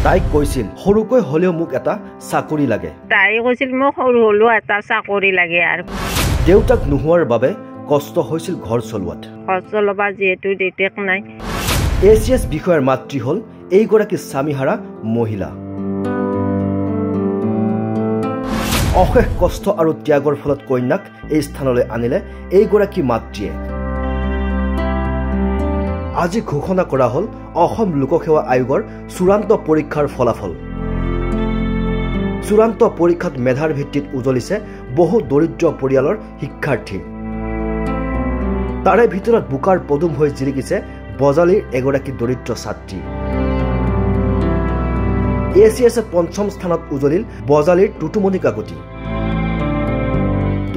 তাইক কৈছিল সৰুকৈ হলেও মোক এটা চাকৰি লাগে। তাই কৈছিল মোক সৰু হলেও এটা চাকৰি লাগে। আৰু দেউতাক নোহোৱাৰ বাবে কষ্ট হৈছিল ঘৰ চলোৱাত। ঘৰ চলাবা যিহেতু দেউতাক নাই। ACS বিষয়াৰ মাতৃ হ'ল এইগৰাকী স্বামীহাৰা মহিলা। অশেষ কষ্ট আৰু ত্যাগৰ ফলত কন্যাক এই স্থানলৈ আনিলে এইগৰাকী মাতৃয়ে। আজি ঘোষণা কৰা হ'ল অসম লোকসেৱা আয়োগৰ চূড়ান্ত পৰীক্ষাৰ ফলাফল। চূড়ান্ত পৰীক্ষাত মেধাৰ ভিত্তিত উজলিছে বহু দৰিদ্ৰ পৰিয়ালৰ শিক্ষাৰ্থী। তাৰে ভিতৰত বোকাৰ পদুম হৈ জিলিকিছে বজালীৰ এগৰাকী দৰিদ্ৰ ছাত্ৰী। ACS পঞ্চম স্থানত উজলিল বজালীৰ টুটুমণি কাকতি।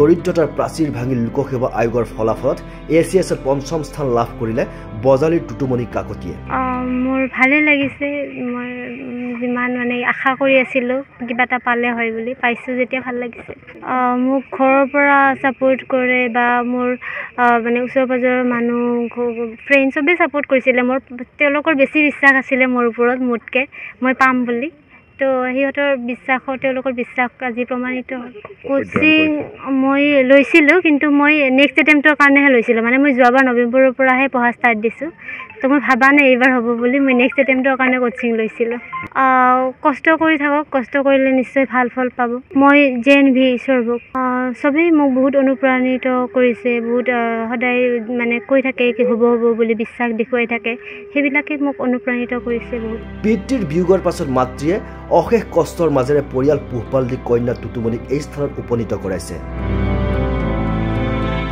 দৰিদ্ৰতাৰ প্ৰাচীৰ ভাঙি লোকসেৱা আয়োগৰ ফলাফলত ACS পঞ্চম স্থান লাভ কৰিলে বজালীৰ টুটুমণি কাকতিয়ে। মোৰ ভালে লাগিছে। মই যিমান মানে আশা কৰি আছিলোঁ কিবা এটা পালে হয় বুলি, পাইছোঁ যেতিয়া ভাল লাগিছে। মোক ঘৰৰ পৰা ছাপোৰ্ট কৰে বা মোৰ মানে ওচৰ পাজৰৰ মানুহ ফ্ৰেণ্ড চবেই ছাপোৰ্ট কৰিছিলে। তেওঁলোকৰ বেছি বিশ্বাস আছিলে মোৰ ওপৰত মোতকৈ মই পাম বুলি। তো সিহঁতৰ তেওঁলোকৰ বিশ্বাস আজি প্ৰমাণিত হ'ল। কোচিং মই লৈছিলোঁ, কিন্তু মই নেক্সট এটেম্পটৰ কাৰণেহে লৈছিলোঁ। মানে মই যোৱাবাৰ নৱেম্বৰৰ পৰাহে পঢ়া ষ্টাৰ্ট দিছোঁ। তো মই ভাবা নাই এইবাৰ হ'ব বুলি। মই নেক্সট এটেম্পটৰ কাৰণে কোচিং লৈছিলোঁ। কষ্ট কৰি থাকক, কষ্ট কৰিলে নিশ্চয় ভাল ফল পাব। মই JNV ঈশ্বৰভোগ। চবেই মোক বহুত অনুপ্ৰাণিত কৰিছে, বহুত সদায় মানে কৈ থাকে কি হ'ব বুলি বিশ্বাস দেখুৱাই থাকে। সেইবিলাকে মোক অনুপ্ৰাণিত কৰিছে বহুত। পিতৃৰ বিয়োগৰ পাছত মাতৃয়ে অশেষ কষ্টৰ মাজেৰে পৰিয়াল পোহপাল দি কন্যা টুটুমণিক এই স্থানত উপনীত কৰাইছে।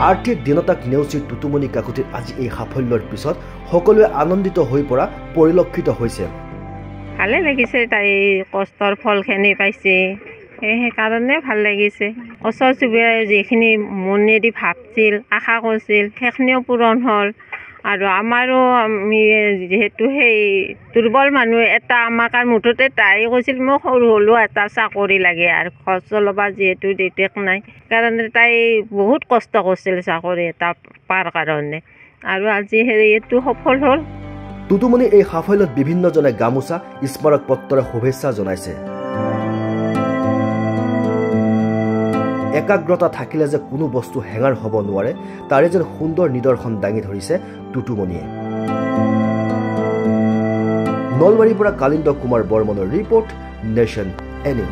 আৰ্থিক দীনতাক নেওচি টুটুমণি কাকতিৰ আজি এই সাফল্যৰ পিছত সকলোৱে আনন্দিত হৈ পৰা পৰিলক্ষিত হৈছে। ভালে লাগিছে, তাই কষ্টৰ ফলখিনি পাইছে, সেইকাৰণে ভাল লাগিছে। ওচৰ চুবুৰীয়াই যিখিনি মনেদি ভাবছিল, আশা কৰিছিল, সেইখিনিও পূৰণ হ'ল। আৰু আমাৰো আমি যিহেতু সেই দুৰ্বল মানুহ এটা আমাক আৰু মুঠতে তাই কৈছিল মোক সৰু হ'লেও এটা চাকৰি লাগে। আৰু ঘৰ চলাবা যিহেতু দেউতাক নাই, সেইকাৰণে তাই বহুত কষ্ট কৰিছিল চাকৰি এটা পাৰ কাৰণে। আৰু আজি এইটো সফল হ'ল। টুটুমণিৰ এই সাফল্যত বিভিন্নজনে গামোচা, স্মাৰক পত্ৰৰে শুভেচ্ছা জনাইছে। একাগ্ৰতা থাকিলে যে কোনো বস্তু হেঙাৰ হ'ব নোৱাৰে, তাৰে যেন সুন্দৰ নিদৰ্শন দাঙি ধৰিছে টুটুমণিয়ে। নলবাৰীৰ পৰা কালিন্দ কুমাৰ বৰ্মনৰ ৰিপৰ্ট, নেশ্যন এনি।